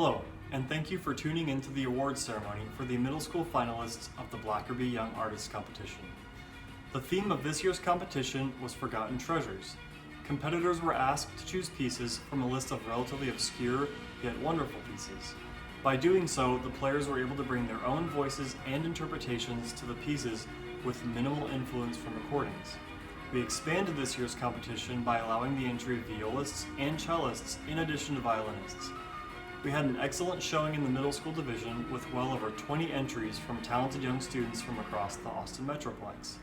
Hello, and thank you for tuning into the awards ceremony for the middle school finalists of the Blackerby Young Artists Competition. The theme of this year's competition was Forgotten Treasures. Competitors were asked to choose pieces from a list of relatively obscure yet wonderful pieces. By doing so, the players were able to bring their own voices and interpretations to the pieces with minimal influence from recordings. We expanded this year's competition by allowing the entry of violists and cellists in addition to violinists. We had an excellent showing in the middle school division with well over 20 entries from talented young students from across the Austin Metroplex.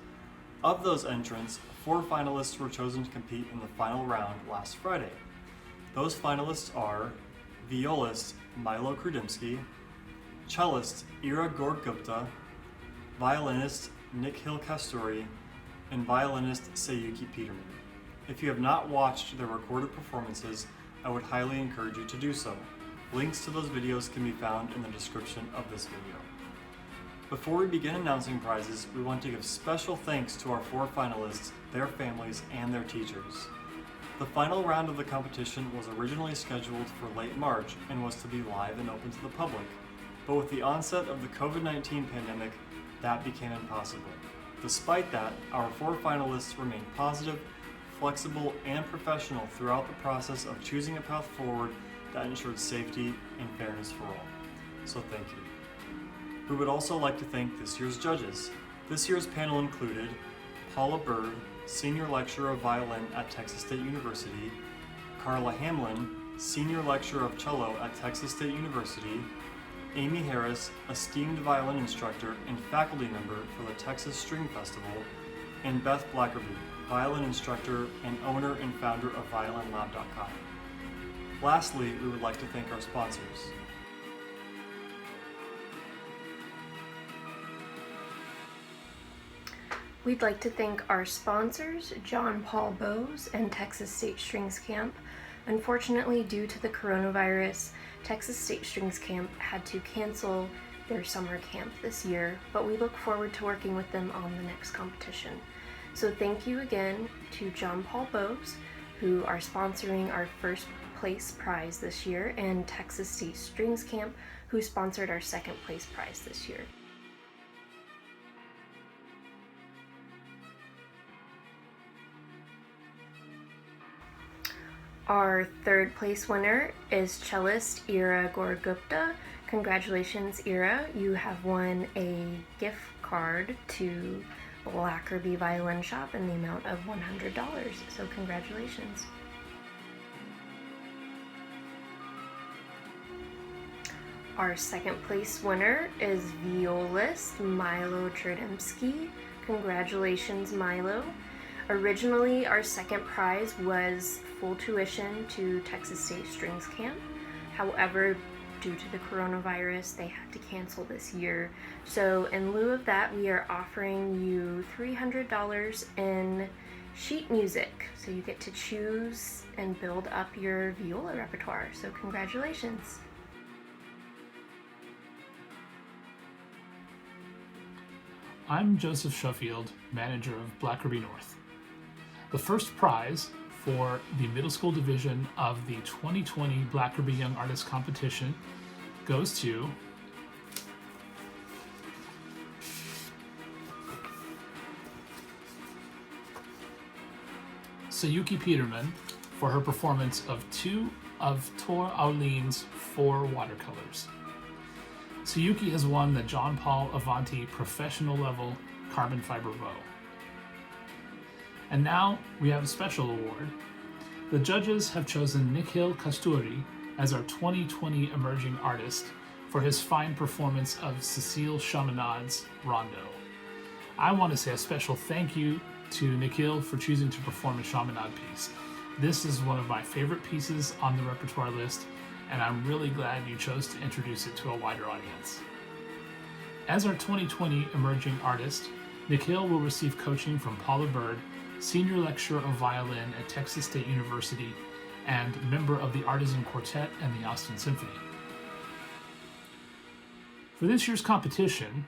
Of those entrants, 4 finalists were chosen to compete in the final round last Friday. Those finalists are violist Milo Chrudimsky, cellist Eera Gour-Gupta, violinist Nikhil Kasturi, and violinist Sayuki Peterman. If you have not watched their recorded performances, I would highly encourage you to do so. Links to those videos can be found in the description of this video. Before we begin announcing prizes, we want to give special thanks to our 4 finalists, their families, and their teachers. The final round of the competition was originally scheduled for late March and was to be live and open to the public, but with the onset of the COVID-19 pandemic, that became impossible. Despite that, our 4 finalists remained positive, flexible, and professional throughout the process of choosing a path forward that ensured safety and fairness for all. So thank you. We would also like to thank this year's judges. This year's panel included Paula Bird, Senior Lecturer of Violin at Texas State University, Carla Hamlin, Senior Lecturer of Cello at Texas State University, Amy Harris, esteemed violin instructor and faculty member for the Texas String Festival, and Beth Blackerby, violin instructor and owner and founder of ViolinLab.com. Lastly, we would like to thank our sponsors. We'd like to thank our sponsors, JonPaul Bows and Texas State Strings Camp. Unfortunately, due to the coronavirus, Texas State Strings Camp had to cancel their summer camp this year, but we look forward to working with them on the next competition. So thank you again to JonPaul Bows, who are sponsoring our first place prize this year, and Texas State Strings Camp, who sponsored our second place prize this year. Our third place winner is cellist Eera Gour-Gupta. Congratulations, Eera. You have won a gift card to Blackerby Violin Shop in the amount of $100. So congratulations. Our second place winner is violist Milo Chrudimsky. Congratulations, Milo. Originally, our second prize was full tuition to Texas State Strings Camp. However, due to the coronavirus, they had to cancel this year. So in lieu of that, we are offering you $300 in sheet music. So you get to choose and build up your viola repertoire. So congratulations. I'm Joseph Sheffield, manager of Blackerby North. The first prize for the middle school division of the 2020 Blackerby Young Artists Competition goes to Sayuki Peterman for her performance of 2 of Tor Aulin's 4 watercolors. Sayuki has won the JonPaul Avanti professional level carbon fiber bow. And now we have a special award. The judges have chosen Nikhil Kasturi as our 2020 emerging artist for his fine performance of Cecile Chaminade's Rondo. I want to say a special thank you to Nikhil for choosing to perform a Chaminade piece. This is one of my favorite pieces on the repertoire list, and I'm really glad you chose to introduce it to a wider audience. As our 2020 emerging artist, Nikhil will receive coaching from Paula Bird, Senior Lecturer of Violin at Texas State University and member of the Artisan Quartet and the Austin Symphony. For this year's competition,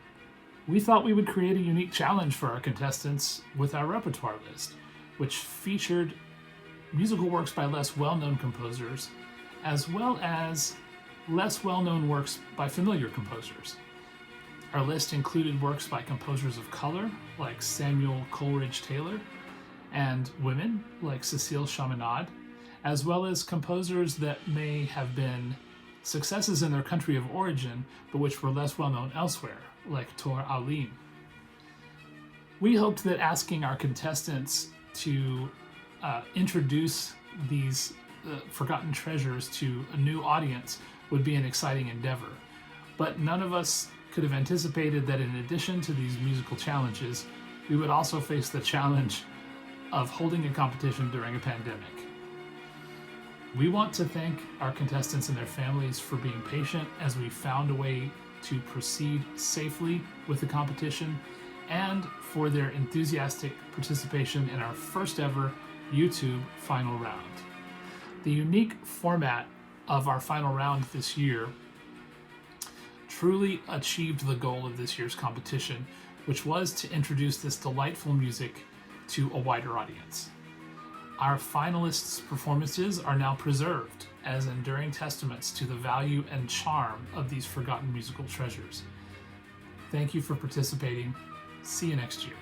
we thought we would create a unique challenge for our contestants with our repertoire list, which featured musical works by less well-known composers, as well as less well-known works by familiar composers. Our list included works by composers of color, like Samuel Coleridge Taylor, and women, like Cecile Chaminade, as well as composers that may have been successes in their country of origin, but which were less well-known elsewhere, like Tor Alim. We hoped that asking our contestants to introduce these forgotten treasures to a new audience would be an exciting endeavor, but none of us could have anticipated that in addition to these musical challenges, we would also face the challenge of holding a competition during a pandemic. We want to thank our contestants and their families for being patient as we found a way to proceed safely with the competition, and for their enthusiastic participation in our first ever YouTube final round. The unique format of our final round this year truly achieved the goal of this year's competition, which was to introduce this delightful music to a wider audience. Our finalists' performances are now preserved as enduring testaments to the value and charm of these forgotten musical treasures. Thank you for participating. See you next year.